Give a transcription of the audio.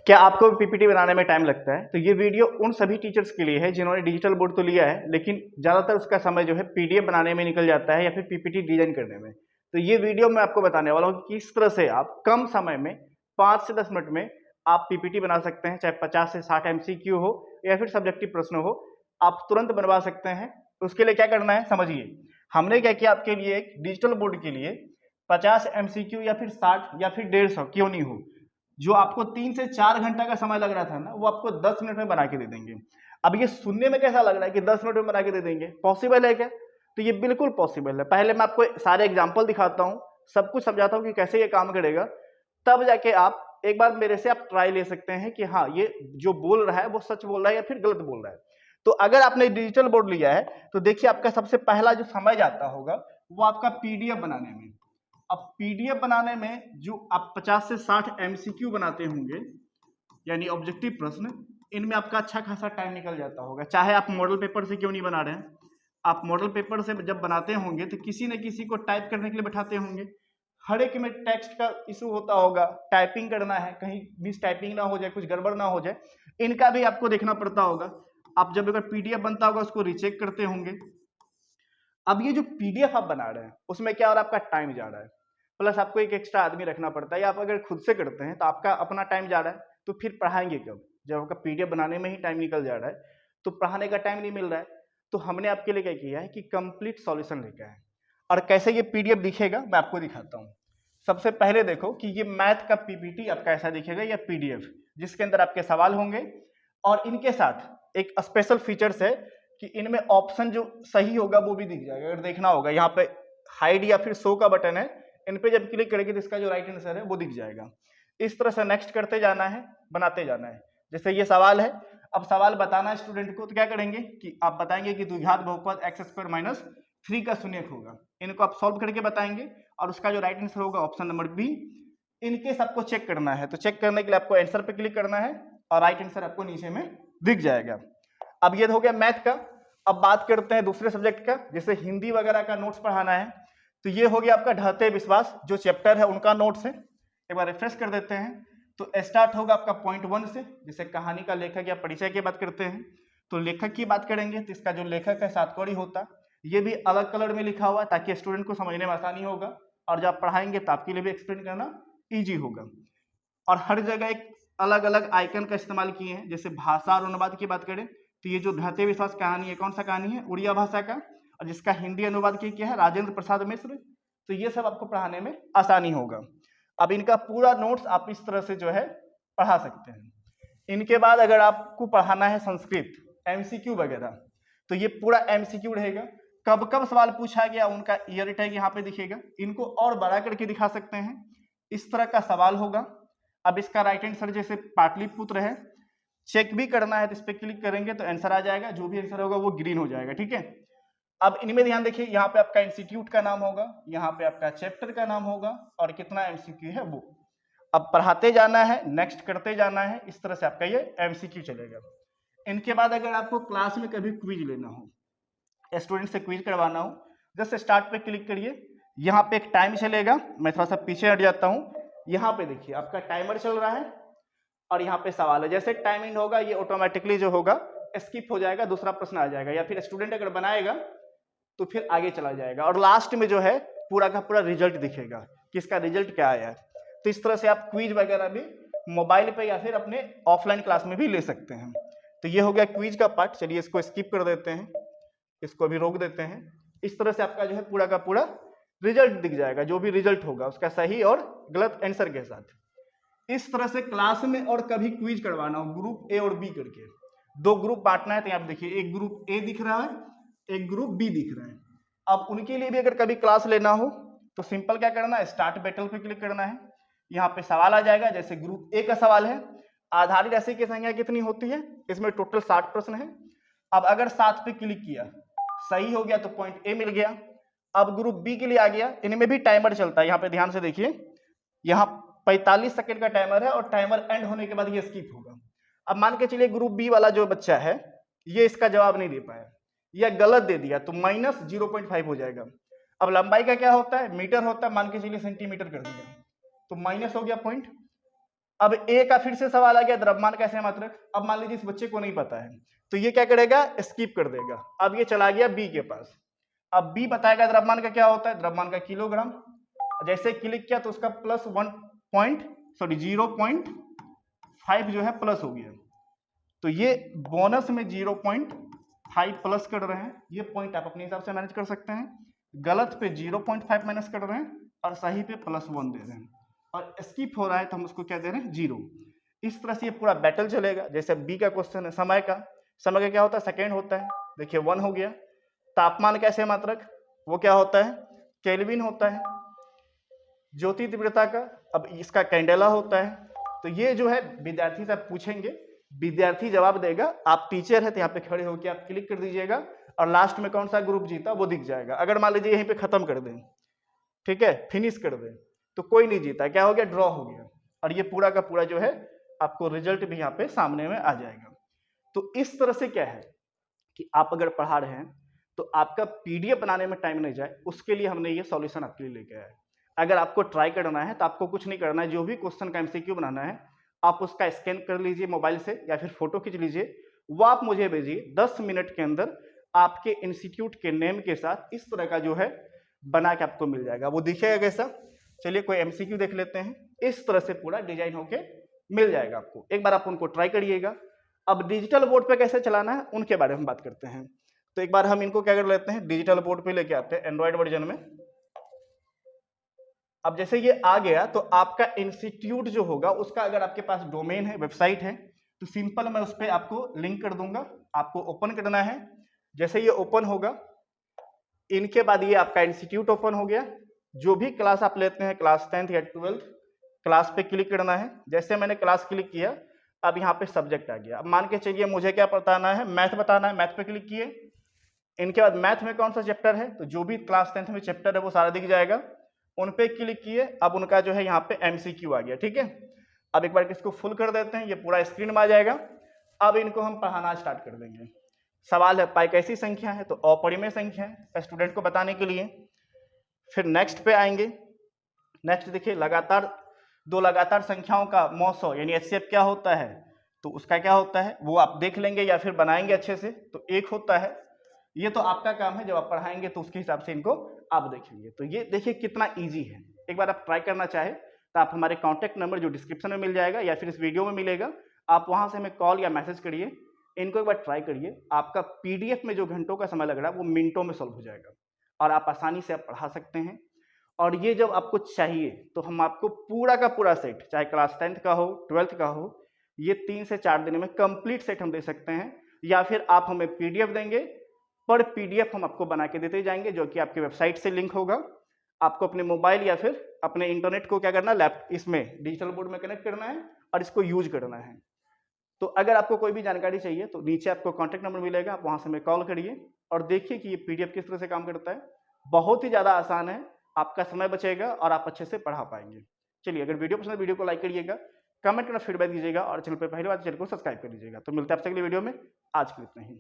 क्या आपको पीपीटी बनाने में टाइम लगता है? तो ये वीडियो उन सभी टीचर्स के लिए है जिन्होंने डिजिटल बोर्ड तो लिया है लेकिन ज़्यादातर उसका समय जो है पीडीएफ बनाने में निकल जाता है या फिर पीपीटी डिजाइन करने में। तो ये वीडियो मैं आपको बताने वाला हूँ कि किस तरह से आप कम समय में 5 से 10 मिनट में आप पीपीटी बना सकते हैं, चाहे 50 से 60 एमसीक्यू हो या फिर सब्जेक्टिव प्रश्न हो, आप तुरंत बनवा सकते हैं। उसके लिए क्या करना है समझिए। हमने क्या किया आपके लिए, एक डिजिटल बोर्ड के लिए 50 एमसीक्यू या फिर 60 या फिर 150 क्यों नहीं हो, जो आपको 3 से 4 घंटा का समय लग रहा था ना, वो आपको 10 मिनट में बना के दे देंगे। अब ये सुनने में कैसा लग रहा है कि 10 मिनट में बना के दे देंगे, पॉसिबल है क्या? तो ये बिल्कुल पॉसिबल है। पहले मैं आपको सारे एग्जांपल दिखाता हूँ, सब कुछ समझाता हूँ कि कैसे ये काम करेगा, तब जाके आप एक बार मेरे से आप ट्राई ले सकते हैं कि हाँ ये जो बोल रहा है वो सच बोल रहा है या फिर गलत बोल रहा है। तो अगर आपने डिजिटल बोर्ड लिया है तो देखिए आपका सबसे पहला जो समय जाता होगा वो आपका पीडीएफ बनाने में। अब पीडीएफ बनाने में जो आप 50 से 60 एमसीक्यू बनाते होंगे यानी ऑब्जेक्टिव प्रश्न, इनमें आपका अच्छा खासा टाइम निकल जाता होगा। चाहे आप मॉडल पेपर से क्यों नहीं बना रहे हैं, आप मॉडल पेपर से जब बनाते होंगे तो किसी न किसी को टाइप करने के लिए बैठाते होंगे। हर एक में टेक्स्ट का इशू होता होगा, टाइपिंग करना है, कहीं मिस टाइपिंग ना हो जाए, कुछ गड़बड़ ना हो जाए, इनका भी आपको देखना पड़ता होगा। आप जब अगर पीडीएफ बनता होगा उसको रीचेक करते होंगे। अब ये जो पीडीएफ आप बना रहे हैं उसमें क्या हो रहा है, आपका टाइम जा रहा है, प्लस आपको एक एक्स्ट्रा आदमी रखना पड़ता है, या आप अगर खुद से करते हैं तो आपका अपना टाइम जा रहा है। तो फिर पढ़ाएंगे कब, जब आपका पीडीएफ बनाने में ही टाइम निकल जा रहा है तो पढ़ाने का टाइम नहीं मिल रहा है। तो हमने आपके लिए क्या किया है कि कंप्लीट सॉल्यूशन लेकर है। और कैसे ये पीडीएफ दिखेगा मैं आपको दिखाता हूँ। सबसे पहले देखो कि ये मैथ का पीपीटी आपका ऐसा दिखेगा या पीडीएफ, जिसके अंदर आपके सवाल होंगे और इनके साथ एक स्पेशल फीचर्स है कि इनमें ऑप्शन जो सही होगा वो भी दिख जाएगा। अगर देखना होगा यहाँ पे हाइड या फिर शो का बटन है, इन पे जब क्लिक करेंगे तो इसका जो राइट आंसर है वो दिख जाएगा। इस तरह से नेक्स्ट करते जाना है, बनाते जाना है। जैसे ये सवाल है, अब सवाल बताना है स्टूडेंट को, तो क्या करेंगे कि आप बताएंगे कि द्विघात बहुपद x² - 3 का शून्यक होगा। इनको आप सॉल्व करके बताएंगे और उसका जो राइट आंसर होगा ऑप्शन नंबर बी। इनके सबको चेक करना है, तो चेक करने के लिए आपको आंसर पे क्लिक करना है और राइट आंसर आपको नीचे में दिख जाएगा। अब ये हो गया मैथ का। अब बात करते हैं दूसरे सब्जेक्ट का, जैसे हिंदी वगैरह का नोट्स पढ़ाना है। तो ये हो गया आपका ढहते विश्वास, जो चैप्टर है उनका नोट्स है। एक बार रिफ्रेश कर देते हैं। तो स्टार्ट होगा आपका पॉइंट 1 से, जैसे कहानी का लेखक या परिचय की बात करते हैं। तो लेखक की बात करेंगे तो इसका जो लेखक है सातकौड़ी होता, ये भी अलग कलर में लिखा हुआ ताकि स्टूडेंट को समझने में आसानी होगा, और जब आप पढ़ाएंगे तो आपके लिए भी एक्सप्लेन करना ईजी होगा। और हर जगह एक अलग अलग आइकन का इस्तेमाल किए हैं। जैसे भाषा और अनुवाद की बात करें तो ये जो ढहते विश्वास कहानी है, कौन सा कहानी है, उड़िया भाषा का, और जिसका हिंदी अनुवाद किया है राजेंद्र प्रसाद मिश्र। तो ये सब आपको पढ़ाने में आसानी होगा। अब इनका पूरा नोट्स आप इस तरह से जो है पढ़ा सकते हैं। इनके बाद अगर आपको पढ़ाना है संस्कृत एमसीक्यू वगैरह, तो ये पूरा एमसीक्यू रहेगा। कब कब सवाल पूछा गया उनका ईयर टैग यहाँ पे दिखेगा। इनको और बड़ा करके दिखा सकते हैं, इस तरह का सवाल होगा। अब इसका राइट आंसर जैसे पाटलिपुत्र है, चेक भी करना है तो इस पर क्लिक करेंगे तो आंसर आ जाएगा, जो भी आंसर होगा वो ग्रीन हो जाएगा। ठीक है, अब इनमें ध्यान देखिए, यहाँ पे आपका इंस्टीट्यूट का नाम होगा, यहाँ पे आपका चैप्टर का नाम होगा और कितना एमसीक्यू है वो। अब पढ़ाते जाना है, नेक्स्ट करते जाना है, इस तरह से आपका ये एमसीक्यू चलेगा। इनके बाद अगर आपको क्लास में कभी क्विज लेना हो, स्टूडेंट से क्विज करवाना हो, जस्ट स्टार्ट पे क्लिक करिए। यहाँ पे एक टाइम चलेगा, मैं थोड़ा सा पीछे हट जाता हूँ। यहाँ पे देखिए आपका टाइमर चल रहा है और यहाँ पे सवाल है। जैसे टाइम इन होगा ये ऑटोमेटिकली जो होगा स्किप हो जाएगा, दूसरा प्रश्न आ जाएगा, या फिर स्टूडेंट अगर बनाएगा तो फिर आगे चला जाएगा और लास्ट में जो है पूरा का पूरा रिजल्ट दिखेगा कि इसका रिजल्ट क्या आया है। तो इस तरह से आप क्विज वगैरह भी मोबाइल पे या फिर अपने ऑफलाइन क्लास में भी ले सकते हैं। तो ये हो गया क्विज का पार्ट। चलिए इसको स्किप कर देते हैं, इसको अभी रोक देते हैं। इस तरह से आपका जो है पूरा का पूरा रिजल्ट दिख जाएगा, जो भी रिजल्ट होगा उसका सही और गलत आंसर के साथ। इस तरह से क्लास में और कभी क्विज करवाना हो, ग्रुप ए और बी करके दो ग्रुप बांटना है, तो आप देखिए एक ग्रुप ए दिख रहा है, एक ग्रुप बी दिख रहा है। अब उनके लिए भी अगर कभी क्लास लेना हो तो सिंपल क्या करना है, स्टार्ट बैटल पे क्लिक करना है। यहाँ पे सवाल आ जाएगा, जैसे ग्रुप ए का सवाल है, आधारित राशि की संख्या कितनी होती है, इसमें टोटल 60 प्रश्न है। अब अगर 7 पे क्लिक किया, सही हो गया तो पॉइंट ए मिल गया। अब ग्रुप बी के लिए आ गया, इनमें भी टाइमर चलता है। यहाँ पे ध्यान से देखिए, यहाँ 45 सेकंड का टाइमर है और टाइमर एंड होने के बाद ये स्किप होगा। अब मान के चलिए ग्रुप बी वाला जो बच्चा है ये इसका जवाब नहीं दे पाया या गलत दे दिया तो माइनस 0.5 हो जाएगा। अब लंबाई का क्या होता है, मीटर होता है, मान के चलिए सेंटीमीटर कर दिया तो माइनस हो गया पॉइंट। अब ए का फिर से सवाल आ गया, द्रव्यमान का सही मात्रक। अब मान लीजिए इस बच्चे को नहीं पता है तो ये क्या करेगा, स्किप कर देगा। अब ये चला गया बी के पास। अब बी बताएगा द्रव्यमान का क्या होता है, द्रव्यमान का किलोग्राम। जैसे क्लिक किया तो उसका प्लस 0.5 जो है प्लस हो गया। तो ये बोनस में 0.5 प्लस कर रहे हैं। ये पॉइंट आप अपने हिसाब से मैनेज कर सकते हैं। गलत पे 0.5 माइनस कर रहे हैं और सही पे +1 दे रहे हैं। और स्किप हो रहा है तो हम उसको क्या दे रहे हैं, 0। इस तरह से ये पूरा बैटल चलेगा। जैसे बी का क्वेश्चन है, समय का क्या होता है, सेकेंड होता है। देखिए 1 हो गया। तापमान का सही मात्रक वो क्या होता है, केल्विन होता है। ज्योति तीव्रता का, अब इसका कैंडेला होता है। तो ये जो है विद्यार्थी से पूछेंगे, विद्यार्थी जवाब देगा। आप टीचर है तो यहाँ पे खड़े होकर आप क्लिक कर दीजिएगा और लास्ट में कौन सा ग्रुप जीता वो दिख जाएगा। अगर मान लीजिए यहीं पे खत्म कर दें, ठीक है, फिनिश कर दें, तो कोई नहीं जीता, क्या हो गया, ड्रॉ हो गया। और ये पूरा का पूरा जो है आपको रिजल्ट भी यहाँ पे सामने में आ जाएगा। तो इस तरह से क्या है कि आप अगर पढ़ा रहे हैं तो आपका पीडीएफ बनाने में टाइम नहीं जाए, उसके लिए हमने ये सॉल्यूशन आपके लिए लेके आया है। अगर आपको ट्राई करना है तो आपको कुछ नहीं करना है, जो भी क्वेश्चन का एमसीक्यू बनाना है आप उसका स्कैन कर लीजिए मोबाइल से या फिर फोटो खींच लीजिए, वो आप मुझे भेजिए। 10 मिनट के अंदर आपके इंस्टीट्यूट के नेम के साथ इस तरह का जो है बना के आपको मिल जाएगा। वो दिखेगा कैसा, चलिए कोई एमसीक्यू देख लेते हैं। इस तरह से पूरा डिजाइन होके मिल जाएगा आपको। एक बार आप उनको ट्राई करिएगा। अब डिजिटल बोर्ड पे कैसे चलाना है उनके बारे में बात करते हैं। तो एक बार हम इनको क्या कर लेते हैं, डिजिटल बोर्ड पे लेके आते हैं एंड्रॉइड वर्जन में। अब जैसे ये आ गया तो आपका इंस्टीट्यूट जो होगा उसका अगर आपके पास डोमेन है, वेबसाइट है, तो सिंपल मैं उस पर आपको लिंक कर दूंगा। आपको ओपन करना है। जैसे ये ओपन होगा, इनके बाद ये आपका इंस्टीट्यूट ओपन हो गया। जो भी क्लास आप लेते हैं, क्लास 10th या 12th, क्लास पे क्लिक करना है। जैसे मैंने क्लास क्लिक किया, अब यहाँ पे सब्जेक्ट आ गया। अब मान के चलिए मुझे क्या बताना है, मैथ बताना है। मैथ पे क्लिक किए, इनके बाद मैथ में कौन सा चैप्टर है, तो जो भी क्लास 10th में चैप्टर है वो सारा दिख जाएगा। उन पे क्लिक किए, अब उनका जो है यहाँ पे एमसीक्यू आ गया, ठीक है। अब एक बार इसको फुल कर देते हैं, ये पूरा स्क्रीन में आ जाएगा। अब इनको हम पढ़ाना स्टार्ट कर देंगे। सवाल है पाई कैसी संख्या है, तो अपरिमेय संख्या है स्टूडेंट को बताने के लिए। फिर नेक्स्ट पे आएंगे। नेक्स्ट देखिए, दो लगातार संख्याओं का मौसो यानी एचसीएफ क्या होता है, तो उसका क्या होता है वो आप देख लेंगे या फिर बनाएंगे अच्छे से। तो एक होता है, ये तो आपका काम है, जब आप पढ़ाएंगे तो उसके हिसाब से इनको आप देखेंगे। तो ये देखिए कितना इजी है। एक बार आप ट्राई करना चाहे तो आप हमारे कॉन्टैक्ट नंबर जो डिस्क्रिप्शन में मिल जाएगा या फिर इस वीडियो में मिलेगा, आप वहां से हमें कॉल या मैसेज करिए। इनको एक बार ट्राई करिए। आपका पीडीएफ में जो घंटों का समय लग रहा है वो मिनटों में सॉल्व हो जाएगा और आप आसानी से आप पढ़ा सकते हैं। और ये जब आपको चाहिए तो हम आपको पूरा का पूरा सेट, चाहे क्लास 10th का हो, 12th का हो, ये 3 से 4 दिन में कंप्लीट सेट हम दे सकते हैं। या फिर आप हमें पीडीएफ देंगे, पर पीडीएफ हम आपको बना के देते जाएंगे, जो कि आपकी वेबसाइट से लिंक होगा। आपको अपने मोबाइल या फिर अपने इंटरनेट को क्या करना है, इसमें डिजिटल बोर्ड में कनेक्ट करना है और इसको यूज करना है। तो अगर आपको कोई भी जानकारी चाहिए तो नीचे आपको कॉन्टैक्ट नंबर मिलेगा, आप वहां से हमें कॉल करिए और देखिए कि ये पीडीएफ किस तरह से काम करता है। बहुत ही ज्यादा आसान है, आपका समय बचेगा और आप अच्छे से पढ़ा पाएंगे। चलिए, अगर वीडियो पसंद है वीडियो को लाइक करिएगा, कमेंट करना, फीडबैक दीजिएगा और चैनल पर पहली बार चैनल को सब्सक्राइब कर लीजिएगा। तो मिलते हैं आपसे अगली वीडियो में। आज के लिए इतना ही।